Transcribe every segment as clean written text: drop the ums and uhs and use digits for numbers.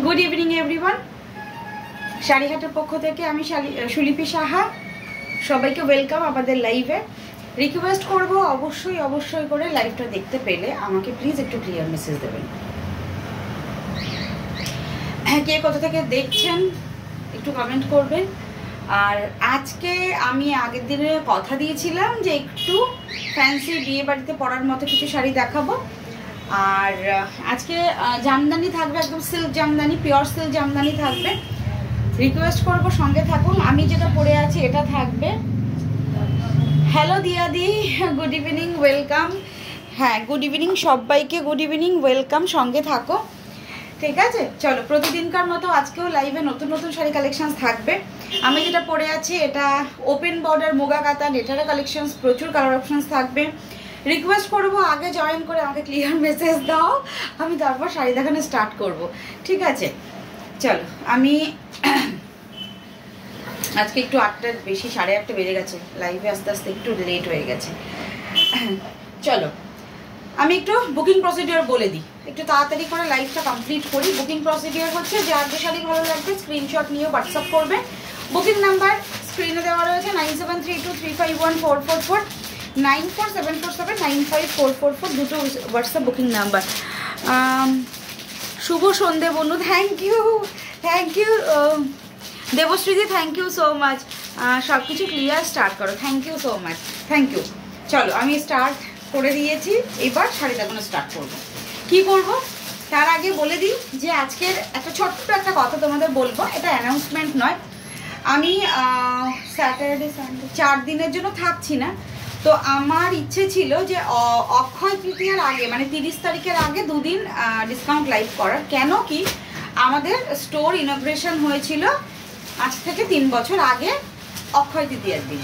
Good evening everyone, শাড়িহাটের পক্ষ থেকে আমি সুলিপি সাহা, সবাইকে ওয়েলকাম আমাদের লাইভে। রিকোয়েস্ট করব অবশ্যই করে লাইভটা দেখতে পেলে আমাকে প্লিজ একটু ক্লিয়ার মেসেজ দেবেন। কে কোথা থেকে দেখছেন একটু কমেন্ট করবেন। আর আজকে আমি আগের দিনে কথা দিয়েছিলাম যে একটু ফ্যান্সি বিয়ে বাড়িতে পরার মতো কিছু শাড়ি দেখাবো। আর আজকে জামদানি থাকবে, একদম silk Jamdani, pure silk Jamdani থাকবে। রিকোয়েস্ট করব সঙ্গে থাকুন। আমি যেটা পরে আছি এটা থাকবে। হ্যালো দিয়াদি, গুড ইভিনিং, ওয়েলকাম। হ্যাঁ, গুড ইভিনিং সবাইকে, গুড ইভিনিং, ওয়েলকাম, সঙ্গে থাকো। ঠিক আছে, চলো প্রতিদিনকার মতো আজকেও লাইভে নতুন নতুন শাড়ি কালেকশনস থাকবে। আমি যেটা পরে আছি এটা ওপেন বর্ডার মুগা কাতান, এটারও কালেকশনস, প্রচুর কালার অপশনস থাকবে। রিকোয়েস্ট করব আগে জয়েন করে আমাকে ক্লিয়ার মেসেজ দাও, আমি তারপর শাড়ি দেখানো স্টার্ট করব। ঠিক আছে, চলো। আমি আজকে একটু 8টার বেশি, 8:30 বেজে গেছে, লাইভে আস্তে আস্তে একটু লেট হয়ে গেছে। চলো আমি একটু বুকিং প্রসিডিওর বলে দিই, একটু তাড়াতাড়ি করে লাইভটা কমপ্লিট করি। বুকিং প্রসিডিওর হচ্ছে, যার যে শাড়ি ভালো লাগবে স্ক্রিনশট নিয়ে হোয়াটসঅ্যাপ করবে। বুকিং নাম্বার স্ক্রিনে দেওয়া রয়েছে 9732351444, 9474795444, দুটো হোয়াটসঅ্যাপ বুকিং নাম্বার। শুভ সন্ধে বন্ধু, থ্যাংক ইউ দেবশ্রীদি, থ্যাংক ইউ সো মাচ। সব কিছু ক্লিয়ার স্টার্ট করো, thank you so much, thank you. চলো আমি স্টার্ট করে দিয়েছি, এবার শাড়ি দেখানো স্টার্ট করবো। কি করব তার আগে বলে দিই যে আজকের একটা ছোট্ট একটা কথা তোমাদের বলবো, এটা অ্যানাউন্সমেন্ট নয়। আমি স্যাটারডে সানডে 4 দিনের জন্য থাকছি না, তো আমার ইচ্ছে ছিল যে অক্ষয় তৃতীয়ার আগে, মানে 30 তারিখের আগে 2 দিন ডিসকাউন্ট লাইভ করার। কেন কি, আমাদের স্টোর ইনগ্রেশন হয়েছিল আজ থেকে 3 বছর আগে অক্ষয় তৃতীয়ার দিন।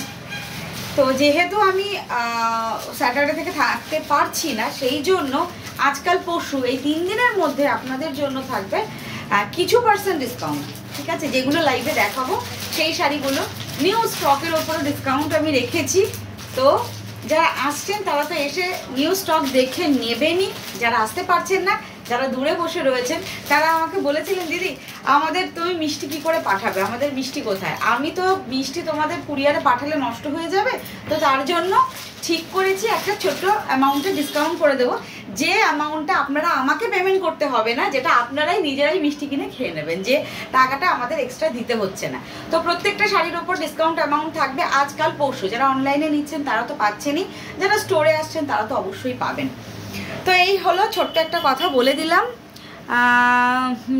তো যেহেতু আমি স্যাটারডে থেকে থাকতে পারছি না, সেই জন্য আজকাল পরশু এই 3 দিনের মধ্যে আপনাদের জন্য থাকবে কিছু % ডিসকাউন্ট। ঠিক আছে, যেগুলো লাইভে দেখাবো সেই শাড়িগুলো নিউ স্টকের ওপরে ডিসকাউন্ট আমি রেখেছি। তো যারা আসছেন তারা তো এসে নিউ স্টক দেখে নেবেনই, যারা আসতে পারছেন না, যারা দূরে বসে রয়েছেন, তারা আমাকে বলেছিলেন দিদি আমাদের তুমি মিষ্টি কি করে পাঠাবে, আমাদের মিষ্টি কোথায়। আমি তো মিষ্টি তোমাদের কুরিয়ারে পাঠালে নষ্ট হয়ে যাবে, তো তার জন্য ঠিক করেছি একটা ছোট অ্যামাউন্টে ডিসকাউন্ট করে দেবো, যে অ্যামাউন্টটা আপনারা আমাকে পেমেন্ট করতে হবে না, যেটা আপনারাই নিজেরাই মিষ্টি কিনে খেয়ে নেবেন, যে টাকাটা আমাদের এক্সট্রা দিতে হচ্ছে না। তো প্রত্যেকটা শাড়ির ওপর ডিসকাউন্ট অ্যামাউন্ট থাকবে আজকাল পরশু। যারা অনলাইনে নিচ্ছেন তারা তো পাচ্ছেনই, যারা স্টোরে আসছেন তারা তো অবশ্যই পাবেন। তো এই হলো ছোট্ট একটা কথা বলে দিলাম।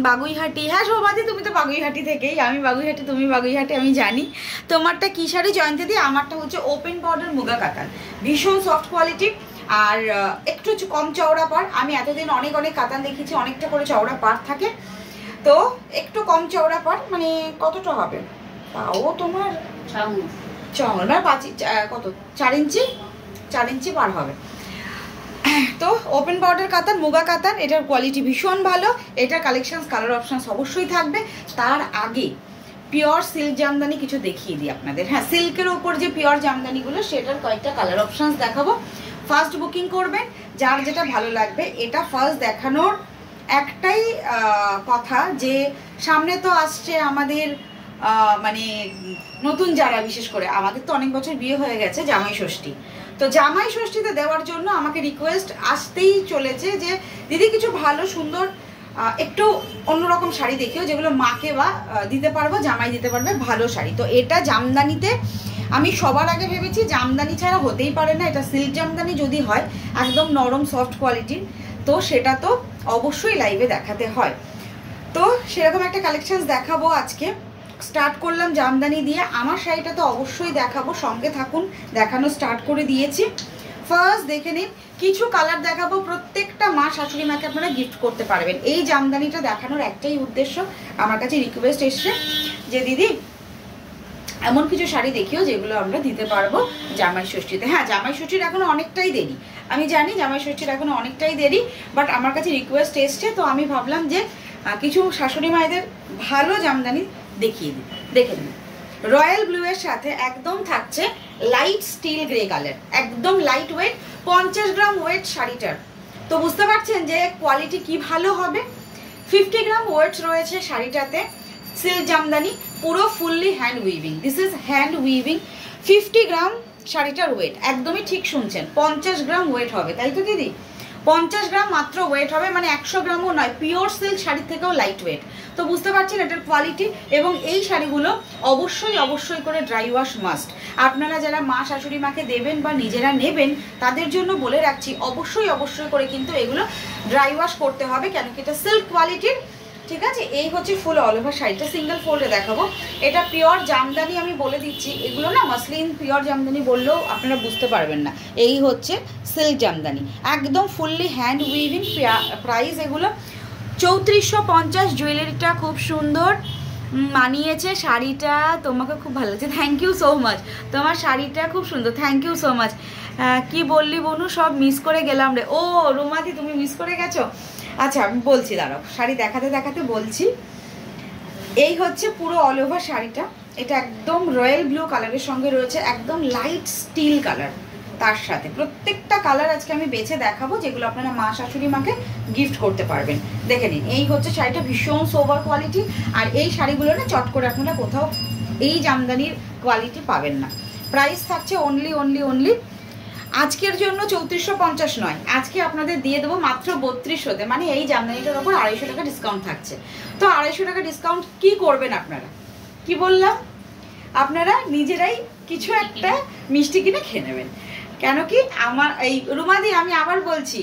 বাগুইহাটি, হ্যাঁ সৌমাদি তুমি তো বাগুইহাটি থেকেই, আমি বাগুইহাটি তুমি বাগুইহাটি, আমি জানি। তোমারটা কী শাড়ি জয়ন্তী দি? আমারটা হচ্ছে ওপেন বর্ডার মুগা কাতান, ভীষণ সফট কোয়ালিটি আর একটু কম চওড়া পাড়। আমি এতদিন অনেক কাতান দেখেছি অনেকটা করে চওড়া পাড় থাকে, তো একটু কম চওড়া পাড়, মানে কতটা হবে তাও তোমার চওড়া 4 ইঞ্চি পার হবে। তো ওপেন বর্ডার কাতান, মুগা কাতান, এটার কোয়ালিটি ভীষণ ভালো। এটার কালেকশনস, কালার অপশনস অবশ্যই থাকবে। তার আগে পিওর সিল্ক জামদানি কিছু দেখিয়ে দিই আপনাদের। হ্যাঁ, সিল্কের ওপর যে পিওর জামদানিগুলো সেটার কয়েকটা কালার অপশনস দেখাবো। ফার্স্ট বুকিং করবেন, যার যেটা ভালো লাগবে। এটা ফার্স্ট দেখানোর একটাই কথা যে সামনে তো আসছে আমাদের মানে নতুন যারা, বিশেষ করে আমাদের তো অনেক বছর বিয়ে হয়ে গেছে, জামাই ষষ্ঠী। তো জামাই ষষ্ঠীতে দেওয়ার জন্য আমাকে রিকোয়েস্ট আসতেই চলেছে যে দিদি কিছু ভালো সুন্দর একটু অন্যরকম শাড়ি দেখিও, যেগুলো মাকে বা দিতে পারবো, জামাই দিতে পারবে, ভালো শাড়ি। তো এটা জামদানিতে আমি সবার আগে ভেবেছি জামদানি ছাড়া হতেই পারে না। এটা সিল্ক জামদানি যদি হয় একদম নরম সফট কোয়ালিটির, তো সেটা তো অবশ্যই লাইভে দেখাতে হয়। তো সেরকম একটা কালেকশনস দেখাবো আজকে। স্টার্ট করলাম জামদানি দিয়ে, আমার শাড়িটা তো অবশ্যই দেখাবো, সঙ্গে থাকুন, দেখানো স্টার্ট করে দিয়েছি। ফার্স্ট দেখে নিন, কিছু কালার দেখাবো, প্রত্যেকটা মা শাশুড়ি মাকে আপনারা গিফট করতে পারবেন। এই জামদানিটা দেখানোর একটাই উদ্দেশ্য, আমার কাছে রিকোয়েস্ট এসছে যে দিদি এমন কিছু শাড়ি দেখিও যেগুলো আমরা দিতে পারবো জামাই ষষ্ঠীতে। হ্যাঁ, জামাই ষষ্ঠীর এখনো অনেকটাই দেরি, আমি জানি জামাই ষষ্ঠীর এখনো অনেকটাই দেরি, বাট আমার কাছে রিকোয়েস্ট এসছে, তো আমি ভাবলাম যে কিছু শাশুড়ি মায়েদের ভালো জামদানি দেখিয়ে দিই। দেখে নিন, রয়্যাল ব্লু এর সাথে একদম থাকছে লাইট স্টিল গ্রে কালার, একদম লাইট ওয়েট, 50 গ্রাম ওয়েট শাড়িটার। তো বুঝতে পারছেন যে কোয়ালিটি কি ভালো হবে। 50 গ্রাম ওয়েট রয়েছে শাড়িটাতে, সিল্ক জামদানি, পুরো fully hand weaving. This is hand weaving. 50 গ্রাম শাড়িটার ওয়েট, একদমই ঠিক শুনছেন, 50 গ্রাম ওয়েট হবে, তাই তো দিদি? 50 গ্রাম মাত্র ওয়েট হবে, মানে 100 গ্রামও নয়, পিওর সিল্ক শাড়ির থেকেও লাইট ওয়েট। তো বুঝতে পারছেন এটার কোয়ালিটি। এবং এই শাড়িগুলো অবশ্যই অবশ্যই করে ড্রাই ওয়াশ মাস্ট। আপনারা যারা মা শাশুড়ি মাকে দেবেন বা নিজেরা নেবেন তাদের জন্য বলে রাখছি, অবশ্যই অবশ্যই করে কিন্তু এগুলো ড্রাই ওয়াশ করতে হবে, কেন কি এটা সিল্ক কোয়ালিটির। ঠিক আছে, এই হচ্ছে ফুল অল ওভার শাড়িটা। সিঙ্গেল ফোল্ডে দেখাবো। এটা পিওর জামদানি, আমি বলে দিচ্ছি, এগুলো না মাসলিন পিওর জামদানি বললেও আপনারা বুঝতে পারবেন না। এই হচ্ছে সিল্ক জামদানি, একদম ফুললি হ্যান্ড উইভিং। প্রাইস এগুলো 3450। জুয়েলারিটা খুব সুন্দর মানিয়েছে, শাড়িটা তোমাকে খুব ভালো লাগছে, থ্যাংক ইউ সো মাচ। তোমার শাড়িটা খুব সুন্দর, থ্যাংক ইউ সো মাচ। কি বললি বনু, সব মিস করে গেলাম রে। ও রুমাদি, তুমি মিস করে গেছো? আচ্ছা আমি বলছি, দাঁড়াও, শাড়ি দেখাতে দেখাতে বলছি। এই হচ্ছে পুরো অল ওভার শাড়িটা। এটা একদম রয়্যাল ব্লু কালারের সঙ্গে রয়েছে একদম লাইট স্টিল কালার, তার সাথে প্রত্যেকটা কালার আজকে আমি বেছে দেখাবো, যেগুলো আপনারা মা শাশুড়ি মাকে গিফট করতে পারবেন। দেখে নিন, এই হচ্ছে শাড়িটা, ভীষণ সোবার কোয়ালিটি। আর এই শাড়িগুলো না চট করে আপনারা কোথাও এই জামদানির কোয়ালিটি পাবেন না। প্রাইস থাকছে অনলি আজকের জন্য 3450 নয়, আজকে আপনাদের দিয়ে দেবো মাত্র 3200-তে। মানে এই জামদানিটার ওপর 250 টাকা ডিসকাউন্ট থাকছে। তো 250 টাকা ডিসকাউন্ট কি করবেন আপনারা? কি বললাম, আপনারা নিজেরাই কিছু একটা মিষ্টি কিনে খেয়ে নেবেন। কেন কি আমার এই রুমাদি, আমি আবার বলছি,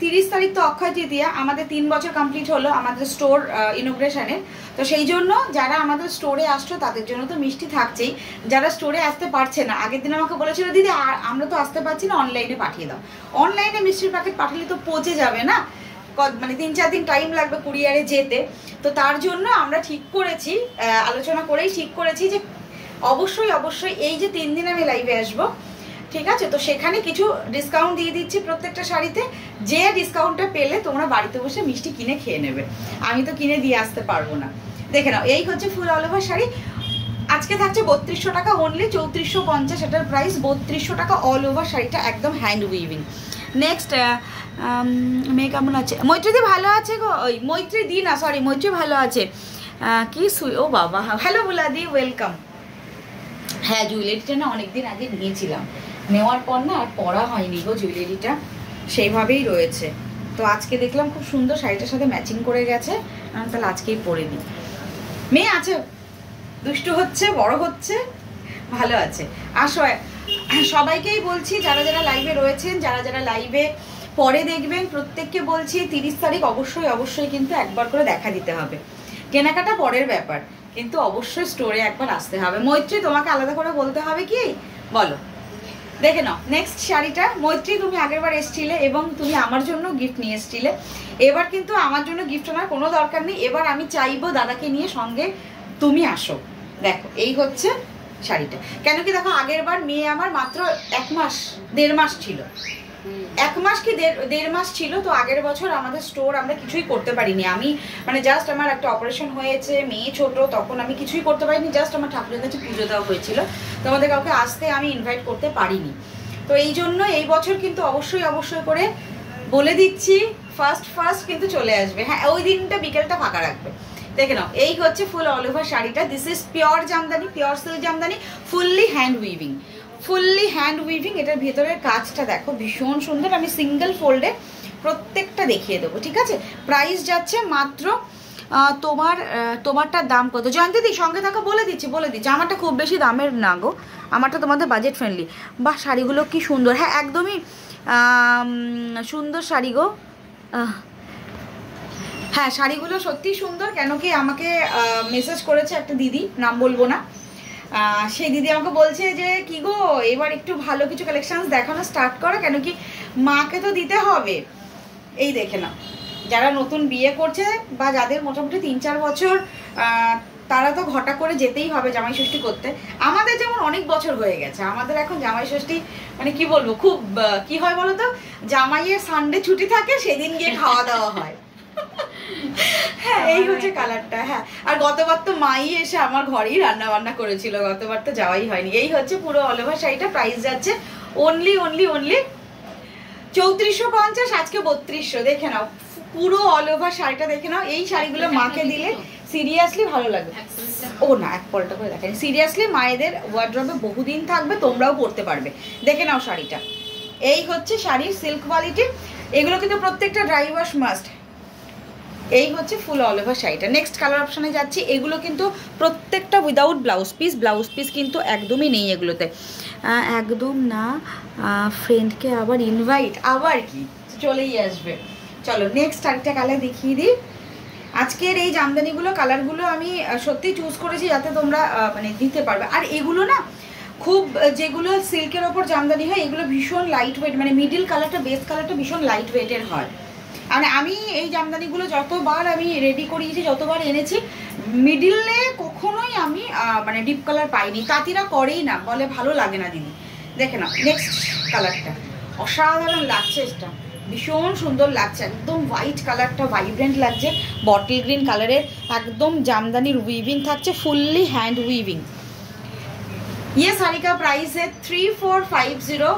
30 তারিখ তো অক্ষয় তৃতীয়া, আমাদের 3 বছর কমপ্লিট হলো আমাদের স্টোর ইনোগ্রেশনের। তো সেই জন্য যারা আমাদের স্টোরে আসছো তাদের জন্য তো মিষ্টি থাকছেই। যারা স্টোরে আসতে পারছে না, আগের দিন আমাকে বলেছিল দিদি আমরা তো আসতে পারছি না, অনলাইনে পাঠিয়ে দাও। অনলাইনে মিষ্টির প্যাকেট পাঠালে তো পচে যাবে না, মানে 3-4 দিন টাইম লাগবে কুরিয়ারে যেতে। তো তার জন্য আমরা ঠিক করেছি, আলোচনা করেই ঠিক করেছি যে অবশ্যই অবশ্যই এই যে 3 দিন আমি লাইভে আসবো, ঠিক আছে, তো সেখানে কিছু ডিসকাউন্ট দিয়ে দিচ্ছি প্রত্যেকটা শাড়িতে। যে ডিসকাউন্টটা পেলে তোমরা বাড়িতে বসে মিষ্টি কিনে খেয়ে নেবে, আমি তো কিনে দিয়ে আসতে পারবো না। দেখে নাও, এই হচ্ছে ফুল অল ওভার শাড়ি। আজকে থাকছে 3200 টাকা অনলি, 3450 এটার প্রাইস। 3200 টাকা অল ওভার শাড়িটা, একদম হ্যান্ড উইভিং। নেক্সট, মেয়ে কেমন আছে? মৈত্রীদি ভালো আছে গো, ওই মৈত্রী দি না, সরি, মৈত্রী ভালো আছে। কি ও বাবা, হ্যালো বুলাদি, ওয়েলকাম। হ্যাঁ, জুয়েলারিটা না অনেকদিন আগে নিয়েছিলাম, নেওয়ার পর না আর পরা হয়নি গো, জুয়েলারিটা সেইভাবেই রয়েছে। তো আজকে দেখলাম খুব সুন্দর শাড়িটার সাথে ম্যাচিং করে গেছে, তাহলে আজকেই পরে নিই। মেয়ে আছে, দুষ্টু হচ্ছে, বড় হচ্ছে, ভালো আছে। আর সবাইকেই বলছি, যারা যারা লাইভে রয়েছেন, যারা যারা লাইভে পরে দেখবেন, প্রত্যেককে বলছি 30 তারিখ অবশ্যই অবশ্যই কিন্তু একবার করে দেখা দিতে হবে। কেনাকাটা পরের ব্যাপার, কিন্তু অবশ্যই স্টোরে একবার আসতে হবে। মৈত্রী, তোমাকে আলাদা করে বলতে হবে কি, বলো? দেখে নাও নেক্সট শাড়িটা। মৈত্রী, তুমি আগেরবার এসছিলে এবং তুমি আমার জন্য গিফট নিয়ে এসছিলে। এবার কিন্তু আমার জন্য গিফট আনার কোনো দরকার নেই, এবার আমি চাইবো দাদাকে নিয়ে সঙ্গে তুমি আসো। দেখো, এই হচ্ছে শাড়িটা। কেন কি দেখো, আগের বার মেয়ে আমার মাত্র 1 মাস 1.5 মাস ছিল, 1 মাস কি 1.5 মাস ছিল। তো আগের বছর আমাদের স্টোর আমরা কিছুই করতে পারিনি। আমি মানে জাস্ট আমার একটা অপারেশন হয়েছে, মেয়ে ছোট, তখন আমি কিছুই করতে পারিনি, জাস্ট আমার ঠাকুরের কাছে পুজো দেওয়া হয়েছিল। তোমাদের কাউকে আসতে আমি ইনভাইট করতে পারিনি। তো এই জন্য এই বছর কিন্তু অবশ্যই অবশ্যই করে বলে দিচ্ছি, ফার্স্ট কিন্তু চলে আসবে। হ্যাঁ, ওই দিনটা বিকেলটা ফাঁকা রাখবে। দেখে নাও, এই হচ্ছে ফুল অল ওভার শাড়িটা। This is pure Jamdani, pure silk Jamdani, fully hand weaving, fully hand weaving. এটার ভেতরের কাজটা দেখো, ভীষণ সুন্দর। আমি সিঙ্গেল ফোল্ডে প্রত্যেকটা দেখিয়ে দেবো, ঠিক আছে। প্রাইস যাচ্ছে মাত্র, তোমারটার দাম কত? জয়ন্তীদি সঙ্গে থাকা, বলে দিচ্ছি। আমারটা খুব বেশি দামের না গো, আমারটা তোমাদের বাজেট ফ্রেন্ডলি। বাহ, শাড়িগুলো কি সুন্দর। হ্যাঁ, একদমই সুন্দর শাড়ি গো। হ্যাঁ, শাড়িগুলো সত্যি সুন্দর। কেন কি আমাকে মেসেজ করেছে একটা দিদি, নাম বলবো না, সেই দিদি আমাকে বলছে যে কি গো, এবার একটু ভালো কিছু কালেকশন দেখানো স্টার্ট করো, কেন কি মাকে তো দিতে হবে। এই দেখে নাও, যারা নতুন বিয়ে করছে বা যাদের মোটামুটি 3-4 বছর, তারা তো ঘটা করে যেতেই হবে জামাই ষষ্ঠী করতে। আমাদের যেমন অনেক বছর হয়ে গেছে, আমাদের এখন জামাই ষষ্ঠী মানে কি বলবো, খুব কি হয় বলো তো, জামাইয়ের সানডে ছুটি থাকে, সেদিন গিয়ে খাওয়া দাওয়া হয়। হ্যাঁ, এই হচ্ছে কালারটা। হ্যাঁ, আর গতবার তো মাই এসে আমার ঘরেই রান্না বান্না করেছিল, গতবার তো যাওয়াই হয়নি। এই হচ্ছে পুরো অল ওভার শাড়িটা। প্রাইস যাচ্ছে অনলি 3450, আজকে 3200। দেখে নাও, পুরো অল ওভার শাড়িটা দেখে নাও। এই শাড়িগুলো মাকে দিলে সিরিয়াসলি ভালো লাগবে। ও না, এক পলটা করে দেখেন, সিরিয়াসলি মায়েদের ওয়ার্ড্রবে বহুদিন থাকবে, তোমরাও পরতে পারবে। দেখে নাও শাড়িটা, এই হচ্ছে শাড়ির সিল্ক কোয়ালিটি। এগুলো কিন্তু প্রত্যেকটা ড্রাই ওয়াশ মাস্ট। এই হচ্ছে ফুল অল ওভার শাড়িটা। নেক্সট কালার অপশানে যাচ্ছি। এগুলো কিন্তু প্রত্যেকটা without blouse piece, blouse piece কিন্তু একদমই নেই এগুলোতে, একদম না। ফ্রেন্ডকে আবার ইনভাইট, আবার কি চলেই আসবে। চলো নেক্সট আরেকটা কালার দেখিয়ে দিই। আজকের এই জামদানিগুলো কালারগুলো আমি সত্যি চুজ করেছি যাতে তোমরা মানে দিতে পারবে। আর এগুলো না খুব, যেগুলো সিল্কের ওপর জামদানি হয় এগুলো ভীষণ লাইট ওয়েট, মানে মিডিল কালারটা, বেস কালারটা ভীষণ লাইট ওয়েটের হয়। মানে আমি এই জামদানিগুলো যতবার আমি রেডি করিয়েছি, যতবার এনেছি, মিডিলে কখনোই আমি মানে ডিপ কালার পাইনি। তাঁতিরা করেই না, বলে ভালো লাগে না দিদি। দেখে নাও নেক্সট কালারটা, অসাধারণ লাগছে, এটা ভীষণ সুন্দর লাগছে, একদম হোয়াইট কালারটা ভাইব্রেন্ট লাগছে, বটল গ্রিন কালারের একদম জামদানির উইভিং থাকছে, ফুললি হ্যান্ড উইভিং। ये साड़ी का प्राइस है 3450।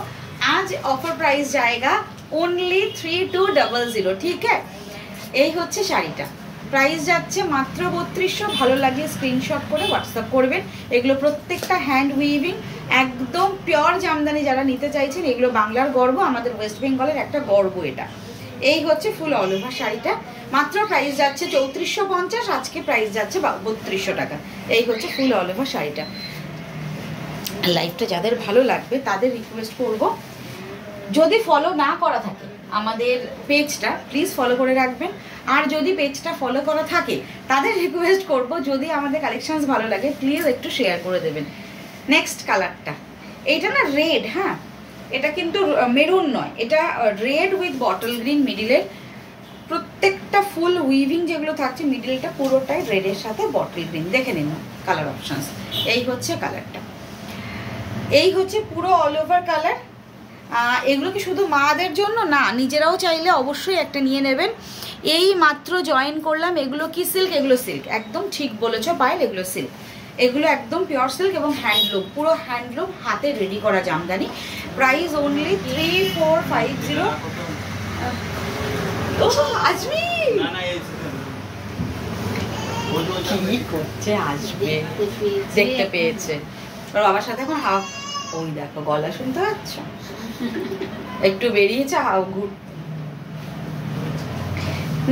आज ऑफर प्राइस जाएगा ओनली 3200। ठीक है, এই হচ্ছে শাড়িটা, প্রাইস যাচ্ছে মাত্র 3200। ভালো লাগলে স্ক্রিনশট করে হোয়াটসঅ্যাপ করবেন। এগুলো প্রত্যেকটা হ্যান্ড উইভিং, একদম পিওর জামদানি। যারা নিতে চাইছেন, এগুলো বাংলার গর্ব, আমাদের ওয়েস্ট বেঙ্গলের একটা গর্ব এটা। এই হচ্ছে ফুল অল ওভার শাড়িটা, মাত্র প্রাইস যাচ্ছে 3450, আজকে প্রাইস যাচ্ছে 3200 টাকা। এই হচ্ছে ফুল অল ওভার শাড়িটা। লাইভটা যাদের ভালো লাগবে তাদের রিকোয়েস্ট করব, যদি ফলো না করা থাকে আমাদের পেজটা প্লিজ ফলো করে রাখবেন। আর যদি পেজটা ফলো করা থাকে তাদের রিকোয়েস্ট করব, যদি আমাদের কালেকশনস ভালো লাগে প্লিজ একটু শেয়ার করে দেবেন। নেক্সট কালারটা, এইটা না রেড, হ্যাঁ এটা কিন্তু মেরুন নয়, এটা রেড উইথ বটল গ্রিন মিডিলের। প্রত্যেকটা ফুল উইভিং যেগুলো থাকছে মিডিলটা পুরোটাই রেডের সাথে বটল গ্রিন। দেখে নিন কালার অপশনস, এই হচ্ছে কালারটা, এই হচ্ছে পুরো অল ওভার কালার। এগুলো কি শুধু মাদের জন্য না, নিজেরাও চাইলে অবশ্যই একটা নিয়ে নেবেন। এই মাত্র জয়েন করলাম। এগুলো কি সিল্ক? এগুলো সিল্ক, একদম ঠিক বলেছো পায়েল, এগুলো সিল্ক। এগুলো একদম পিওর সিল্ক এবং হ্যান্ডলুম, পুরো হ্যান্ডলুম, হাতে রেডি করা জামদানি। Price only 3450। আজমি কি করছে, আসবে, দেখতে পেয়েছে ওর বাবার সাথে এখন হাফ। ওই দেখো গলা শুনতে পাচ্ছ, একটু বেরিয়েছে হাও ঘুর।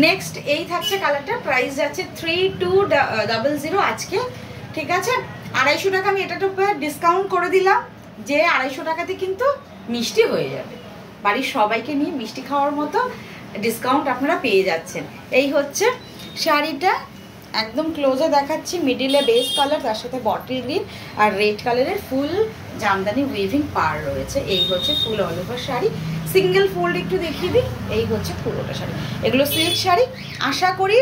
নেক্সট এই থাকছে কালারটা, প্রাইস যাচ্ছে 3200 আজকে। ঠিক আছে, 250 টাকা আমি এটার উপর ডিসকাউন্ট করে দিলাম, যে 250 টাকাতে কিন্তু মিষ্টি হয়ে যাবে, বাড়ির সবাইকে নিয়ে মিষ্টি খাওয়ার মতো ডিসকাউন্ট আপনারা পেয়ে যাচ্ছেন। এই হচ্ছে শাড়িটা, একদম ক্লোজে দেখাচ্ছি, মিডিলে বেস কালার, তার সাথে বটল গ্রিন আর রেড কালারের ফুল জামদানি উইভিং পার রয়েছে। এই হচ্ছে ফুল all over sari, single fold একটু দেখিয়ে দিই। এই হচ্ছে পুরোটা শাড়ি, এগুলো সিল্ক শাড়ি। আশা করি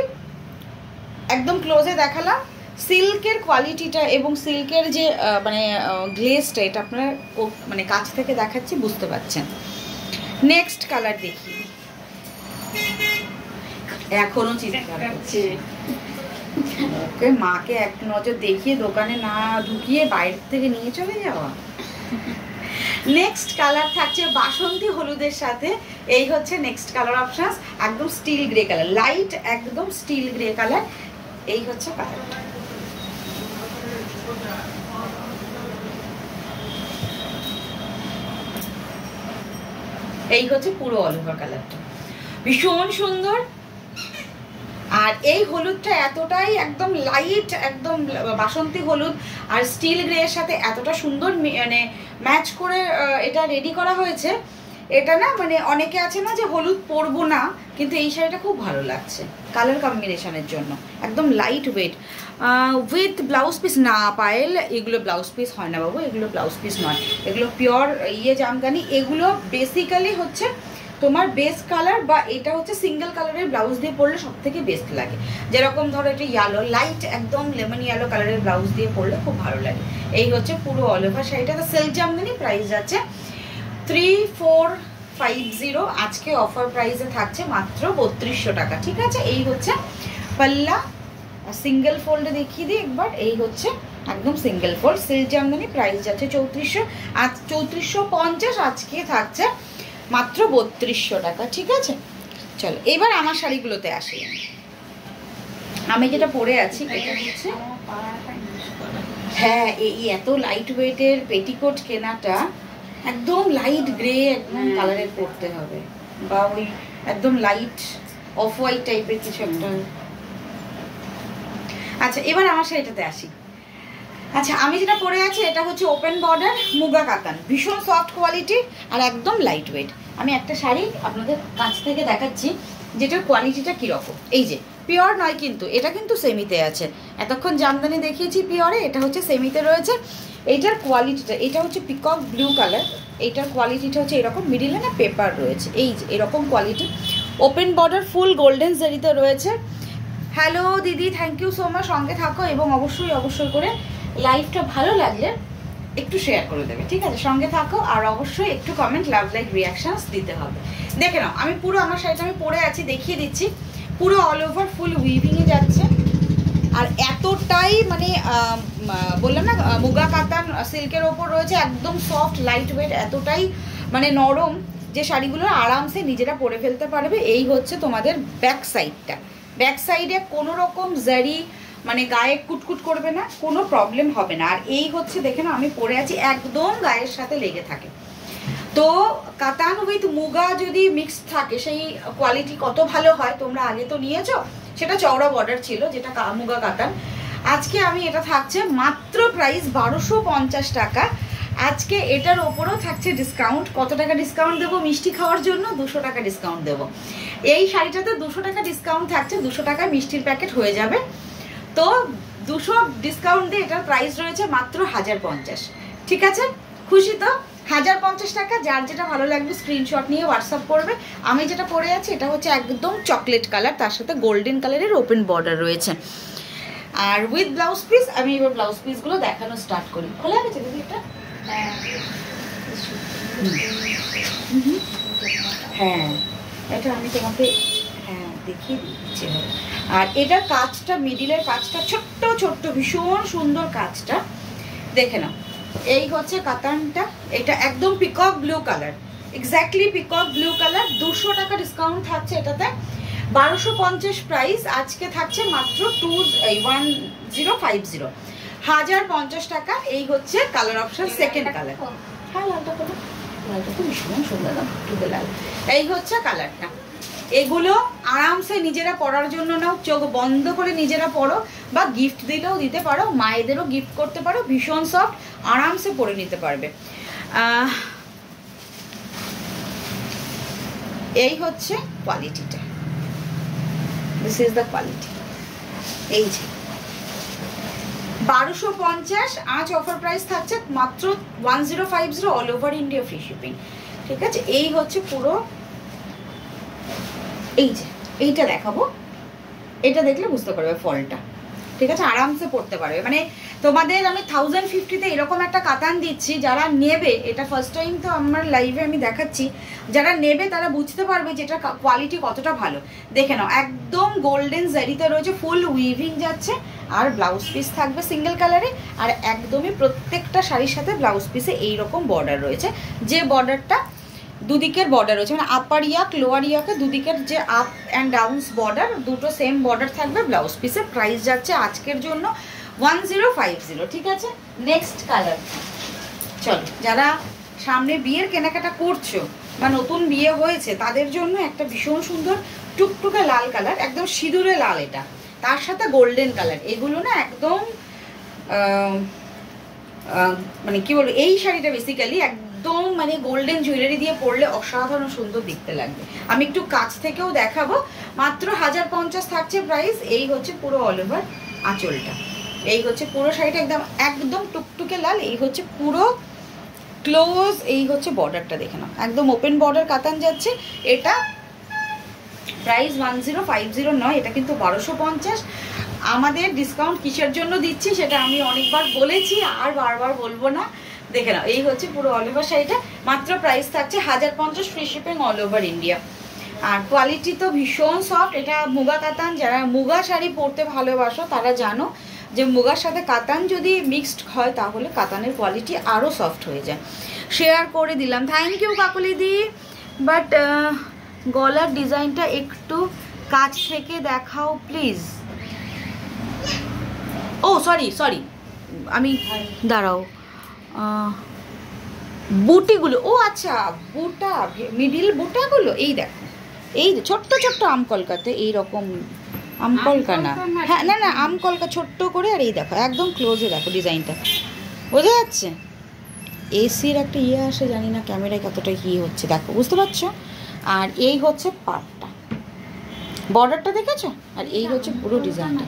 একদম ক্লোজে দেখালাম, সিল্কের কোয়ালিটিটা এবং সিল্কের যে মানে গ্লেজটা, এটা আপনারা মানে কাছ থেকে দেখাচ্ছি, বুঝতে পারছেন। নেক্সট কালার দেখি, এখনো চিৎকার করছে, ওকে মাকে এক নজর দেখিয়ে দোকানে না ঢুকিয়ে বাইরে থেকে নিয়ে চলে যাওয়া। নেক্সট কালার থাকছে বাসন্তী হলুদের সাথে। এই হচ্ছে নেক্সট কালার অপশন, একদম স্টিল গ্রে কালার, লাইট একদম স্টিল গ্রে কালার। এই হচ্ছে কালারটা, এই হচ্ছে পুরো অল ওভার কালারটা, ভীষণ সুন্দর। আর এই হলুদটা এতটাই একদম লাইট, একদম বাসন্তী হলুদ আর স্টিল গ্রে এর সাথে এতটা সুন্দর মানে ম্যাচ করে এটা রেডি করা হয়েছে। এটা না মানে অনেকে আছে না যে হলুদ পরবো না, কিন্তু এই শাড়িটা খুব ভালো লাগছে কালার কম্বিনেশনের জন্য, একদম light weight with blouse piece. না পায়েল, এগুলো ব্লাউজ পিস হয় না বাবু, এগুলো ব্লাউজ পিস নয়, এগুলো পিওর জামদানি। এগুলো বেসিক্যালি হচ্ছে তোমার বেস কালার, বা এটা হচ্ছে সিঙ্গেল কালারের ব্লাউজ দিয়ে পরলে সব থেকে বেস্ট লাগে। যেরকম ধরো এটা ইয়েলো, লাইট একদম লেমন ইয়েলো কালারের ব্লাউজ দিয়ে পরলে খুব ভালো লাগে। এই হচ্ছে পুরো অল ওভার শাড়িটা, সিল্ক জামদানি। প্রাইস যাচ্ছে 3450, আজকে অফার প্রাইসে থাকছে মাত্র 3200 টাকা। ঠিক আছে, এই হচ্ছে পাল্লা, সিঙ্গেল ফোল্ডে দেখিয়ে দিই একবার। এই হচ্ছে একদম single fold silk Jamdani, price যাচ্ছে 3400, আজ 3450, আজকে থাকছে মাত্র 3200 টাকা। ঠিক আছে, চলো এবার আমার শাড়িগুলোতে আসি। আমি যেটা পরে আছি এটা হচ্ছে, হ্যাঁ এই এত লাইট ওয়েটের পেটিকোট কেনাটা একদম লাইট গ্রে একদম কালারের পরতে হবে, বা ওই একদম লাইট অফ হোয়াইট টাইপের কিছু একটা। আচ্ছা এবার আমার শাড়িটাতে আসি। আচ্ছা আমি যেটা পরে আছি এটা হচ্ছে ওপেন বর্ডার মুগা কাতান, ভীষণ সফট কোয়ালিটি আর একদম লাইট ওয়েট। আমি একটা শাড়ি আপনাদের কাছ থেকে দেখাচ্ছি যেটার কোয়ালিটিটা কীরকম। এই যে পিওর নয় কিন্তু, এটা কিন্তু সেমিতে আছে। এতক্ষণ জামদানি দেখিয়েছি পিওরে, এটা হচ্ছে সেমিতে রয়েছে। এইটার কোয়ালিটিটা, এটা হচ্ছে পিকক ব্লু কালার, এইটার কোয়ালিটিটা হচ্ছে এরকম, মিডিলে না পেপার রয়েছে, এই যে এরকম quality. Open border full golden জারিতে রয়েছে। হ্যালো দিদি, থ্যাংক ইউ সো মাচ, সঙ্গে থাকো এবং অবশ্যই করে লাইভটা ভালো লাগলে একটু শেয়ার করে দেবে, ঠিক আছে? সঙ্গে থাকো আর অবশ্যই একটু কমেন্ট, লাভ, লাইক, রিয়াকশানস দিতে হবে। দেখে নাও আমি পুরো আমার শাড়িটা আমি পরে আছি, দেখিয়ে দিচ্ছি। পুরো অল ওভার ফুল উইভিংয়ে যাচ্ছে আর এতটাই মানে বললাম না মুগা কাতান সিল্কের ওপর রয়েছে, একদম সফট লাইট ওয়েট, এতটাই মানে নরম যে শাড়িগুলো আরামসে নিজেরা পরে ফেলতে পারবে। এই হচ্ছে তোমাদের ব্যাক সাইডটা। ব্যাক সাইডে কোনো রকম জারি মানে গায়ে কুটকুট করবে না, কোনো প্রবলেম হবে না। আর এই হচ্ছে দেখে না আমি পরে আছি, একদম গায়ের সাথে লেগে থাকে। তো কাতান উইথ মুগা যদি মিক্স থাকে সেই কোয়ালিটি কত ভালো হয়, তোমরা আগে তো নিয়েছো, সেটা চওড়া বর্ডার ছিল যেটা মুগা কাতান। আজকে আমি এটা থাকছে মাত্র প্রাইস 1250 টাকা। আজকে এটার ওপরও থাকছে ডিসকাউন্ট। কত টাকা ডিসকাউন্ট দেবো? মিষ্টি খাওয়ার জন্য 200 টাকা ডিসকাউন্ট দেবো। এই শাড়িটাতে 200 টাকা ডিসকাউন্ট থাকছে, 200 টাকায় মিষ্টির প্যাকেট হয়ে যাবে। তো 200 ডিসকাউন্ট দিয়ে এটার প্রাইস রয়েছে মাত্র 1050। ঠিক আছে, খুশি তো? 1050 টাকা। যার যেটা ভালো লাগবে স্ক্রিনশট নিয়ে হোয়াটসঅ্যাপ করবে। আমি যেটা পরে আছি এটা হচ্ছে একদম চকলেট কালার, তার সাথে গোল্ডেন কালারের ওপেন বর্ডার রয়েছে আর উইথ ব্লাউজ পিস। আমি এবার ব্লাউজ পিসগুলো দেখানো স্টার্ট করি। খোলা গেছে দিদি এটা? হ্যাঁ এটা আমি তোমাকে দেখিয়ে দিচ্ছি। আর এটার কাজটা, মিডিলের কাজটা ছোট্ট ছোট্ট ভীষণ সুন্দর কাজটা, দেখে নাও। এই হচ্ছে কাতানটা, এটা একদম peacock blue colour, exactly peacock blue colour. 200 টাকা ডিসকাউন্ট থাকছে এটাতে, 1250 প্রাইস। আজকে থাকছে মাত্র 1050, 1050 টাকা। এই হচ্ছে কালার অপশন, সেকেন্ড কালার। হ্যাঁ লালটা বলো, লালটা তো ভীষণ সুন্দর, লাল। এই হচ্ছে কালারটা। এগুলো আরামসে নিজেরা পরার জন্য নাও, চোখ বন্ধ করে নিজেরা পরো, বা গিফট দিলেও দিতে পারো, মায়েদেরও গিফট করতে পারো। ভীষণ সফট, আরামসে পরে নিতে পারবে। এই হচ্ছে কোয়ালিটিটা, দিস ইজ দ্য কোয়ালিটি। এই যে 1250, আজ অফার প্রাইস থাকছে মাত্র 1050, all over India free shipping. ঠিক আছে, এই হচ্ছে পুরো। এই যে এইটা দেখাবো, এটা দেখলে বুঝতে পারবে ফলটা। ঠিক আছে, আরামসে পড়তে পারবে। মানে তোমাদের আমি 1050-তে এরকম একটা কাতান দিচ্ছি, যারা নেবে, এটা ফার্স্ট টাইম তো আমার লাইভে আমি দেখাচ্ছি, যারা নেবে তারা বুঝতে পারবে যে এটা কোয়ালিটি কতটা ভালো। দেখে নাও, একদম গোল্ডেন জারিতে রয়েছে, ফুল উইভিং যাচ্ছে আর ব্লাউজ পিস থাকবে সিঙ্গেল কালারে। আর একদমই প্রত্যেকটা শাড়ির সাথে ব্লাউজ পিসে এইরকম বর্ডার রয়েছে, যে বর্ডারটা দুদিকের বর্ডার রয়েছে, মানে আপার ইয়াক লোয়ার ইয়াকে দুদিকের যে আপ অ্যান্ড ডাউনস বর্ডার, দুটো সেম বর্ডার থাকবে ব্লাউজ পিসে। প্রাইস যাচ্ছে আজকের জন্য 1050। ঠিক আছে, নেক্সট কালার। চলো, যারা সামনে বিয়ের কেনাকাটা করছো বা নতুন বিয়ে হয়েছে তাদের জন্য একটা ভীষণ সুন্দর টুকটুকে লাল কালার, একদম সিঁদুরে লাল, এটা তার সাথে গোল্ডেন কালার। এগুলো না একদম মানে কি বলবো, এই শাড়িটা বেসিক্যালি একদম মানে গোল্ডেন জুয়েলারি দিয়ে পরলে অসাধারণ সুন্দর দেখতে লাগবে। আমি একটু কাছ থেকেও দেখাবো। মাত্র 1050 থাকছে প্রাইস। এই হচ্ছে পুরো অল ওভার আঁচলটা, এই হচ্ছে পুরো শাড়িটা একদম একদম টুকটুকে লাল। এই হচ্ছে পুরো ক্লোজ, এই হচ্ছে বর্ডারটা দেখে নাও, একদম ওপেন বর্ডার কাতান যাচ্ছে। এটা প্রাইস 1050 নয়, এটা কিন্তু 1250। আমাদের ডিসকাউন্ট কিসের জন্য দিচ্ছি সেটা আমি অনেকবার বলেছি, আর বারবার বলবো না। দেখে নাও, এই হচ্ছে পুরো অল ওভার শাড়িটা, মাত্র প্রাইস থাকছে 1050, free shipping all over India. আর কোয়ালিটি তো ভীষণ সফট। এটা মুগা কাতান, যারা মুগা শাড়ি পরতে ভালোবাসো তারা জানো যে মুগার সাথে কাতান যদি মিক্সড হয় তাহলে কাতানের কোয়ালিটি আরও সফট হয়ে যায়। শেয়ার করে দিলাম, থ্যাংক ইউ কাকুলিদি। বাট গলার ডিজাইনটা একটু কাছ থেকে দেখাও প্লিজ। ও সরি সরি, আমি দাঁড়াও, বুটিগুলো, ও আচ্ছা বুটা, মিডিল বুটাগুলো, এই দেখো এই ছোট্ট ছোট্ট আমকলকাতে এইরকম, আমকলকা না, হ্যাঁ না না আমকলকা ছোট্ট করে, আর এই দেখো একদম ক্লোজে দেখো ডিজাইনটা, বোঝা যাচ্ছে? এসির একটা ইয়ে আসে, জানি না ক্যামেরায় কতটা ইয়ে হচ্ছে, দেখো বুঝতে পারছো? আর এই হচ্ছে পার্টটা, বর্ডারটা দেখেছো? আর এই হচ্ছে পুরো ডিজাইনটা,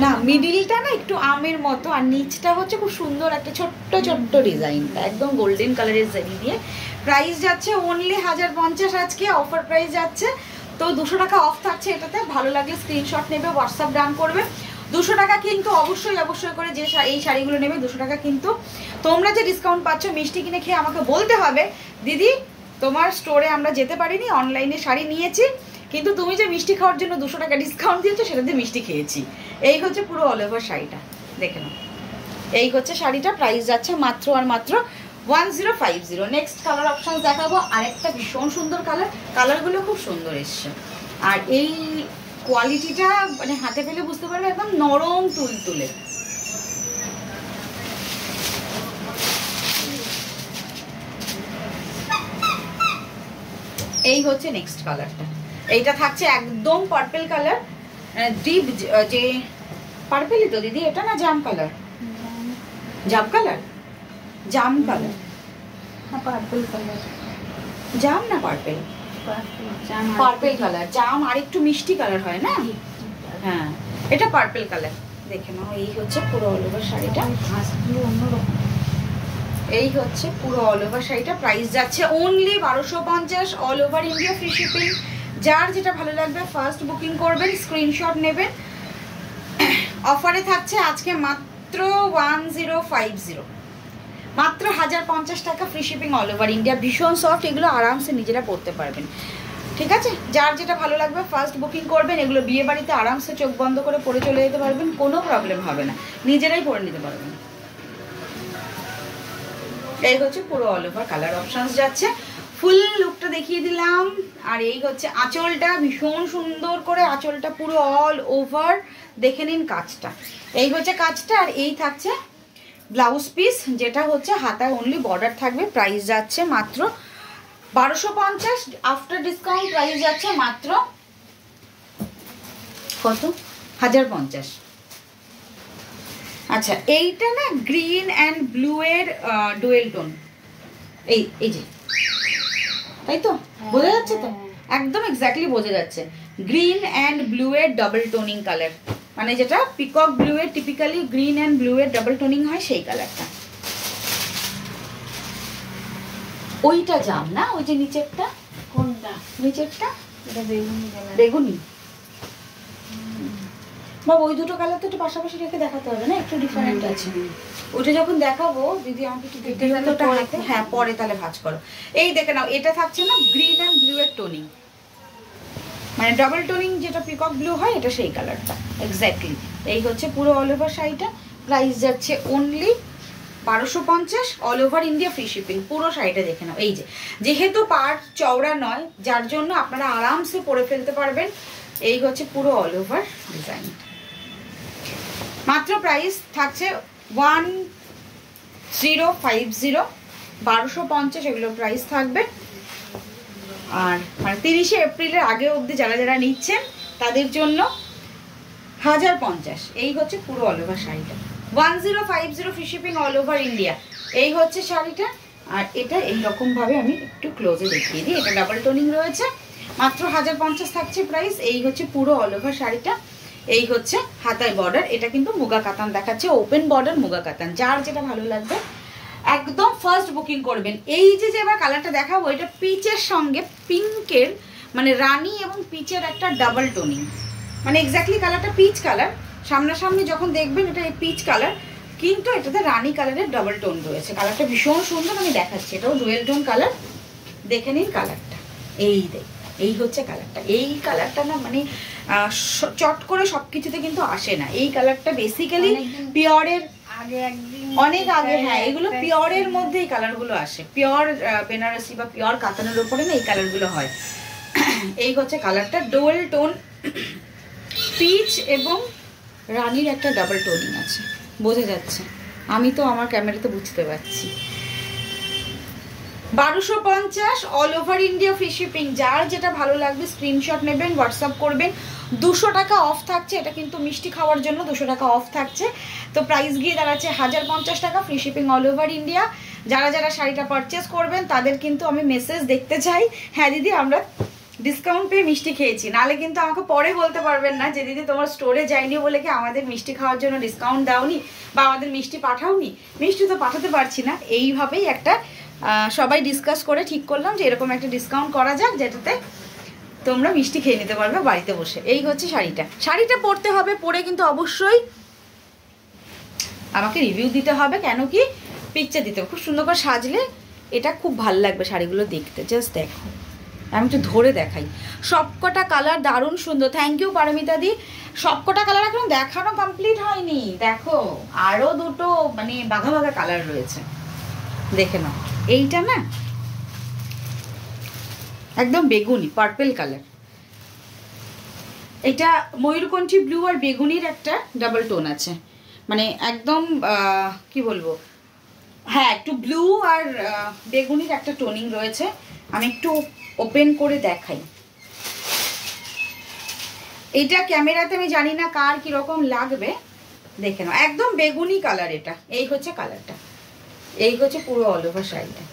না মিডিলটা না একটু আমের মতো, আর নিচটা হচ্ছে খুব সুন্দর একটা ছোট্ট ছোট্ট ডিজাইনটা একদম গোল্ডেন কালারের জারি দিয়ে। প্রাইস যাচ্ছে অনলি 1050, আজকে অফার প্রাইস যাচ্ছে। তো 200 টাকা অফ থাকছে এটাতে, ভালো লাগলে স্ক্রিনশট নেবে, হোয়াটসঅ্যাপ ডান করবে। 200 টাকা কিন্তু অবশ্যই অবশ্যই করে যে এই শাড়িগুলো নেবে 200 টাকা কিন্তু। তোমরা যে ডিসকাউন্ট পাচ্ছ, মিষ্টি কিনে খেয়ে আমাকে বলতে হবে দিদি তোমার স্টোরে আমরা যেতে পারিনি, অনলাইনে শাড়ি নিয়েছি, কিন্তু তুমি যে মিষ্টি খাওয়ার জন্য 200 টাকা ডিসকাউন্ট দিয়েছো সেটা দিয়ে মিষ্টি খেয়েছি। এই হচ্ছে পুরো অল ওভার শাড়িটা, দেখে নাও। এই হচ্ছে শাড়িটা, প্রাইস যাচ্ছে মাত্র আর মাত্র 1050। নেক্সট কালার অপশন দেখাবো, আরেকটা ভীষণ সুন্দর কালার, কালারগুলো খুব সুন্দর এসছে। আর এই কোয়ালিটিটা মানে হাতে পেলে বুঝতে পারবে, একদম নরম তুলতুলে। এই হচ্ছে নেক্সট কালারটা, এইটা থাকছে একদম পার্পল কালার, ডিপ যে পার্পলই তো দিদি এটা, না জাম কালার? জাম কালার, জাম কালার, পার্পল কালার, জাম না পার্পল? পার্পল কালার, জাম আর একটু মিষ্টি কালার হয় না? হ্যাঁ এটা পার্পল কালার, দেখে নাও। এই হচ্ছে পুরো অল ওভার শাড়িটা, এই হচ্ছে পুরো অল ওভার শাড়িটা, প্রাইস যাচ্ছে only 1250, all over India free shipping. যার যেটা ভালো লাগবে ফার্স্ট বুকিং করবেন, স্ক্রিনশট নেবেন। অফারে থাকছে আজকে মাত্র 1050, মাত্র 1050 টাকা free shipping all over India. ভীষণ সফট, এগুলো আরামসে নিজেরা পরতে পারবেন, ঠিক আছে? যার যেটা ভালো লাগবে ফার্স্ট বুকিং করবেন, এগুলো বিয়ে বাড়িতে আরামসে চোখ বন্ধ করে পরে চলে যেতে পারবেন, কোনো প্রবলেম হবে না, নিজেরাই পরে নিতে পারবেন। এই হচ্ছে পুরো অল ওভার কালার অপশনস যাচ্ছে, ফুল লুকটা দেখিয়ে দিলাম। আর এই হচ্ছে আঁচলটা, ভীষণ সুন্দর করে আঁচলটা পুরো অল ওভার, দেখে নিন কাজটা, এই হচ্ছে কাজটা। আর এই থাকছে ব্লাউজ পিস, যেটা হচ্ছে হাতায় অনলি বর্ডার থাকবে। প্রাইস যাচ্ছে মাত্র 1250, আফটার ডিসকাউন্ট প্রাইস যাচ্ছে মাত্র কত? 1050। আচ্ছা এইটা না গ্রিন অ্যান্ড ব্লু এর ডুয়েল টোন, এই যে, তাই তো বোঝা যাচ্ছে তো, একদম এক্স্যাক্টলি বোঝা যাচ্ছে, গ্রিন অ্যান্ড ব্লু এর ডাবল টোনিং কালার, মানে যেটা পিকক ব্লু এর টিপিক্যালি গ্রিন অ্যান্ড ব্লু এর ডাবল টোনিং হয় সেই কালারটা। ওইটা জাম না, ওই যে নিচেরটা, কোনটা নিচেরটা? এটা বেগুনি কালার, বেগুনি বা ওই দুটো কালার তো একটু পাশাপাশি রেখে দেখাতে হবে না, একটু ডিফারেন্ট আছে। ওটা যখন দেখাবো দিদি আমাকে একটু দেখতে হাতে, হ্যাঁ পরে তাহলে ভাঁজ করো। এই দেখে নাও, এটা থাকছে না গ্রিন অ্যান্ড ব্লু এর টোনিং, মানে ডাবল টোনিং যেটা পিকক ব্লু হয়, এটা সেই কালারটা এক্স্যাক্টলি। এই হচ্ছে পুরো অল ওভার শাড়িটা, প্রাইস যাচ্ছে only 1250, all over India free shipping. পুরো শাড়িটা দেখে নাও, এই যে যেহেতু পাড় চওড়া নয়, যার জন্য আপনারা আরামসে পরে ফেলতে পারবেন। এই হচ্ছে পুরো অল ওভার ডিজাইন, মাত্র প্রাইস থাকছে 1050, 1250 এগুলো প্রাইস থাকবে। আর মানে 30শে এপ্রিলের আগে অবধি যারা যারা নিচ্ছেন তাদের জন্য 1050। এই হচ্ছে পুরো অল ওভার শাড়িটা, 1050 free shipping all over India. এই হচ্ছে শাড়িটা, আর এটা এইরকম ভাবে আমি একটু ক্লোজে দেখিয়ে দিই, এটা ডাবল টোনিং রয়েছে, মাত্র 1050 থাকছে প্রাইস। এই হচ্ছে পুরো অল ওভার শাড়িটা, এই হচ্ছে হাতায় বর্ডার, এটা কিন্তু মুগা কাতান দেখাচ্ছে, ওপেন বর্ডার মুগা কাতান। যার যেটা ভালো লাগবে একদম ফার্স্ট বুকিং করবেন। এই যে এবার কালারটা দেখাবো, এটা পিচের সঙ্গে পিঙ্কের, মানে রানী এবং পিচের একটা ডাবল টোনিং, মানে এক্স্যাক্টলি কালারটা পিচ কালার, সামনাসামনি যখন দেখবেন এটা পিচ কালার, কিন্তু এটাতে রানী কালারের ডাবল টোন রয়েছে। কালারটা ভীষণ সুন্দর, আমি দেখাচ্ছি, এটাও ডুয়েল টোন কালার, দেখে নিন কালারটা। এই হচ্ছে কালারটা, এই কালারটা না মানে চট করে সবকিছুতে কিন্তু আসে না, এই কালারটা বেসিক্যালি পিওরের অনেক আগে, হ্যাঁ এগুলো পিওরের মধ্যে এই কালারগুলো আসে, পিওর বেনারসি বা পিওর কাতানের উপরে না এই কালারগুলো হয়। এই হচ্ছে কালারটা, ডুয়াল টোন পিচ এবং রানীর একটা ডাবল টোনিং আছে, বোঝা যাচ্ছে, আমি তো আমার ক্যামেরাতে বুঝতে পারছি। 1250 all over India free shipping. যার যেটা ভালো লাগবে স্ক্রিনশট নেবেন, হোয়াটসঅ্যাপ করবেন। 200 টাকা অফ থাকছে, এটা কিন্তু মিষ্টি খাওয়ার জন্য 200 টাকা অফ থাকছে। তো প্রাইস গিয়ে দাঁড়াচ্ছে 1050 টাকা, free shipping all over India. যারা যারা শাড়িটা পারচেস করবেন তাদের কিন্তু আমি মেসেজ দেখতে চাই, হ্যাঁ দিদি আমরা ডিসকাউন্ট পেয়ে মিষ্টি খেয়েছি, নাহলে কিন্তু আমাকে পরে বলতে পারবেন না যে দিদি তোমার স্টোরে যাইনি বলে কি আমাদের মিষ্টি খাওয়ার জন্য ডিসকাউন্ট দাওনি বা আমাদের মিষ্টি পাঠাওনি। মিষ্টি তো পাঠাতে পারছি না, এইভাবেই একটা সবাই ডিসকাস করে ঠিক করলাম যে এরকম একটা ডিসকাউন্ট করা যাক যেটাতে তোমরা মিষ্টি খেয়ে নিতে পারবে বাড়িতে বসে। এই হচ্ছে শাড়িটা, শাড়িটা পরতে হবে, পরে কিন্তু অবশ্যই আমাকে রিভিউ দিতে হবে, কেন কি পিকচার দিতে হবে, খুব সুন্দর করে সাজলে এটা খুব ভালো লাগবে শাড়িগুলো দেখতে। জাস্ট দেখো, আমি একটু ধরে দেখাই, সবকটা কালার দারুণ সুন্দর। থ্যাংক ইউ পারমিতা দি। সবকটা কালার এখন দেখানো কমপ্লিট হয়নি, দেখো আরও দুটো মানে বাঘা বাঘা কালার রয়েছে, দেখে নাও। এইটা না একদম বেগুনি পার্পেল কালার, এটা ময়ূরকণ্ঠী ব্লু আর বেগুনির একটা ডাবল টোন আছে, মানে একদম কি বলবো, হ্যাঁ একটু ব্লু আর বেগুনির একটা টোনিং রয়েছে। আমি একটু ওপেন করে দেখাই, এটা ক্যামেরাতে আমি জানি না কার কিরকম লাগবে, দেখে নাও একদম বেগুনি কালার। এটা এই হচ্ছে কালারটা, এই হচ্ছে পুরো অল ওভার শাড়িটা।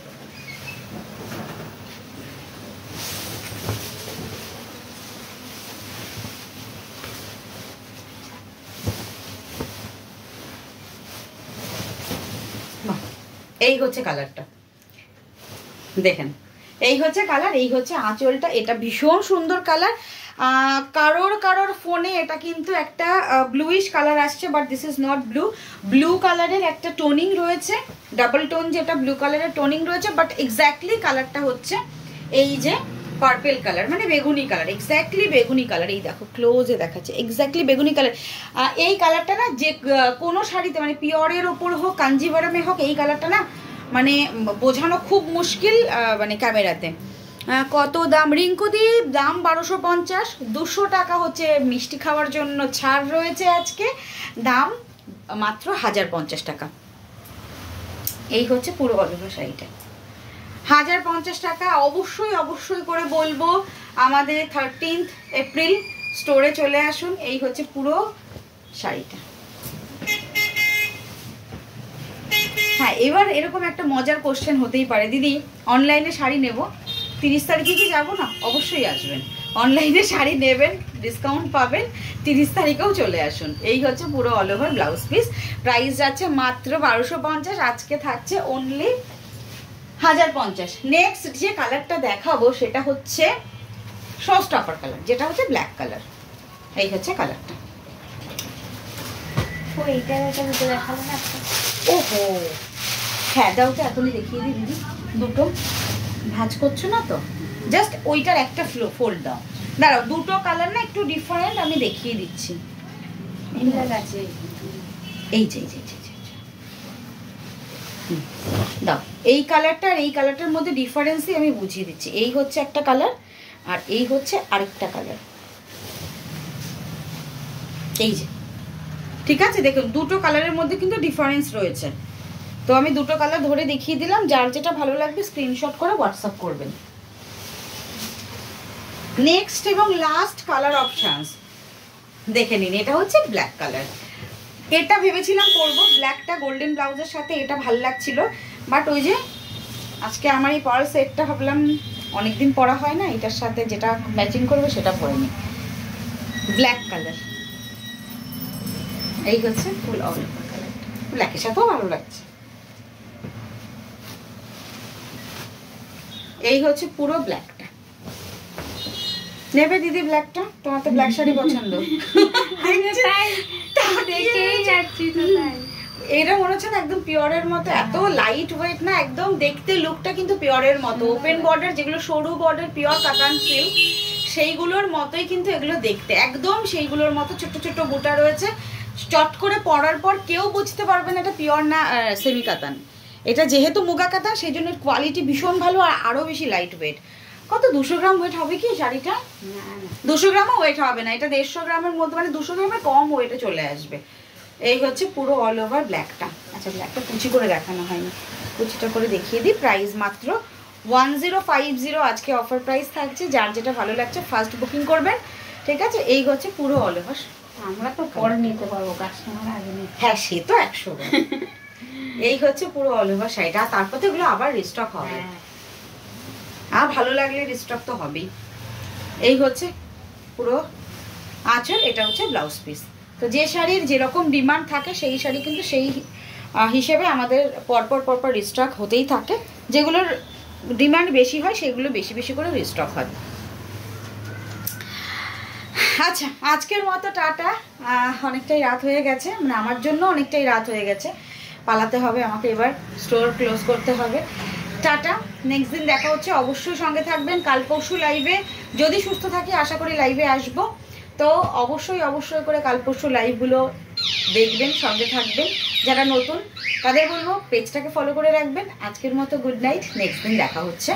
এই হচ্ছে কালারটা, দেখেন এই হচ্ছে কালার, এই হচ্ছে আঁচলটা, এটা ভীষণ সুন্দর কালার। কারোর ফোনে এটা কিন্তু একটা ব্লুইশ কালার আসছে, but this is not blue. Blue কালারের একটা টোনিং রয়েছে, ডাবল টোন যেটা ব্লু কালারের টোনিং রয়েছে, বাট এক্স্যাক্টলি কালারটা হচ্ছে এই যে পার্পেল কালার, মানে বেগুনি কালার, এক্স্যাক্টলি বেগুনি কালার। এই দেখো ক্লোজে দেখাচ্ছে, এক্স্যাক্টলি বেগুনি কালার। এই কালারটা না যে কোনো শাড়িতে মানে পিওরের ওপর হোক কাঞ্জিভারমে হোক, এই কালারটা না মানে বোঝানো খুব মুশকিল মানে ক্যামেরাতে। কত দাম রিঙ্কুদি? দাম 1250, 200 টাকা হচ্ছে মিষ্টি খাওয়ার জন্য ছাড় রয়েছে আজকে, দাম মাত্র 1050 টাকা। এই হচ্ছে পুরো অল ওভার শাড়িটা 1050 টাকা। অবশ্যই অবশ্যই করে বলবো আমাদের 13th এপ্রিল স্টোরে চলে আসুন। এই হচ্ছে পুরো শাড়িটা। হ্যাঁ, এবার এরকম একটা মজার কোশ্চেন হতেই পারে, দিদি অনলাইনে শাড়ি নেব, 30 তারিখে কি যাবো না? অবশ্যই আসবেন, অনলাইনে শাড়ি নেবেন, ডিসকাউন্ট পাবেন, 30 তারিখেও চলে আসুন। এই হচ্ছে পুরো all over blouse piece, price যাচ্ছে মাত্র 1250, আজকে থাকছে অনলি 1050। নেক্সট যে কালারটা দেখাবো সেটা হচ্ছে শোস্টপার কালার, যেটা হচ্ছে ব্ল্যাক কালার। এই হচ্ছে কালারটা। ওহো হ্যাঁ, দাও তো এখনই দেখিয়ে দিই দিদি, দুটো ভাঁজ করছো না তো, জাস্ট ওইটার একটা ফোল্ড দাও। দাঁড়াও, দুটো কালার না একটু ডিফারেন্ট, আমি দেখিয়ে দিচ্ছি। এই যে দাও, এই কালারটা আর এই কালারটার মধ্যে ডিফারেন্সই আমি বুঝিয়ে দিচ্ছি। এই হচ্ছে একটা কালার আর এই হচ্ছে আরেকটা কালার, এই যে, ঠিক আছে? দেখুন দুটো কালারের মধ্যে কিন্তু ডিফারেন্স রয়েছে, তো আমি দুটো কালার ধরে দেখিয়ে দিলাম। যার যেটা ভালো লাগবে স্ক্রিনশট করে হোয়াটসঅ্যাপ করবেন। নেক্সট এবং লাস্ট কালার অপশনস দেখে নিন, এটা হচ্ছে ব্ল্যাক কালার। এটা ভেবেছিলাম পরবো, ব্ল্যাকটা গোল্ডেন ব্লাউজের সাথে এটা ভালো লাগছিল, বাট ওই যে আজকে আমার এই পরার সেটটা ভাবলাম অনেকদিন পরা হয় না, এটার সাথে যেটা ম্যাচিং করবে সেটা পরে নি। ব্ল্যাক কালার, এই হচ্ছে ফুল অল ওভার কালারটা, ব্ল্যাকের সাথেও ভালো লাগছে। এই হচ্ছে পুরো ব্ল্যাকটা। নেবে দিদি ব্ল্যাকটা? তোমার তো ব্ল্যাক শাড়ি পছন্দ। এটা মনে হচ্ছে না একদম পিওরের মতো, এত লাইট ওয়েট না, একদম দেখতে লুকটা কিন্তু পিওরের মতো। ওপেন বর্ডার, যেগুলো সরু বর্ডার পিওর কাতান সিল্ক, সেইগুলোর মতোই কিন্তু এগুলো দেখতে, একদম সেইগুলোর মতো। ছোট ছোট বুটা রয়েছে, চট করে পরার পর কেউ বুঝতে পারবে না এটা পিওর না সেমি কাতান। এটা যেহেতু মুগা কাতান সেই জন্য কোয়ালিটি ভীষণ ভালো আর আরও বেশি লাইট ওয়েট। কত 200 গ্রাম ওয়েট হবে কি শাড়িটা? 200 গ্রামও ওয়েট হবে না, এটা 150 গ্রামের মধ্যে, মানে 200 গ্রামের কম ওয়েটে চলে আসবে। এই হচ্ছে পুরো অল ওভার ব্ল্যাকটা। আচ্ছা ব্ল্যাকটা কুচি করে দেখানো হয়নি, কুচিটা করে দেখিয়ে দিই। প্রাইস মাত্র 1050 আজকে অফার প্রাইস থাকছে। যার যেটা ভালো লাগছে ফার্স্ট বুকিং করবেন, ঠিক আছে? এই হচ্ছে পুরো অল ওভার। আমরা তো পরে নিতে পারবো, কাস্টমার আগে নিতে। হ্যাঁ সে তো 100 এই হচ্ছে পুরো অল ওভার শাড়িটা। তারপর তো এগুলো আবার রিস্টক হবে, আর ভালো লাগলে রিস্টক তো হবেই। এই হচ্ছে পুরো আঁচল, এটা হচ্ছে ব্লাউজ পিস। তো যে শাড়ির যেরকম ডিমান্ড থাকে সেই শাড়ি কিন্তু সেই হিসেবে আমাদের পরপর রিস্টক হতেই থাকে। যেগুলোর ডিমান্ড বেশি হয় সেগুলো বেশি বেশি করে রিস্টক হয়। আচ্ছা আজকের মতো টাটা। অনেকটাই রাত হয়ে গেছে, মানে আমার জন্য অনেকটাই রাত হয়ে গেছে, পালাতে হবে আমাকে, এবার স্টোর ক্লোজ করতে হবে। টাটা, নেক্সট দিন দেখা হচ্ছে। অবশ্যই সঙ্গে থাকবেন। কাল পরশু লাইভে যদি সুস্থ থাকি আশা করি লাইভে আসব, তো অবশ্যই করে কাল পরশু লাইভগুলো দেখবেন, সঙ্গে থাকবেন। যারা নতুন তাদের বলবো পেজটাকে ফলো করে রাখবেন। আজকের মতো গুড নাইট, নেক্সট দিন দেখা হচ্ছে।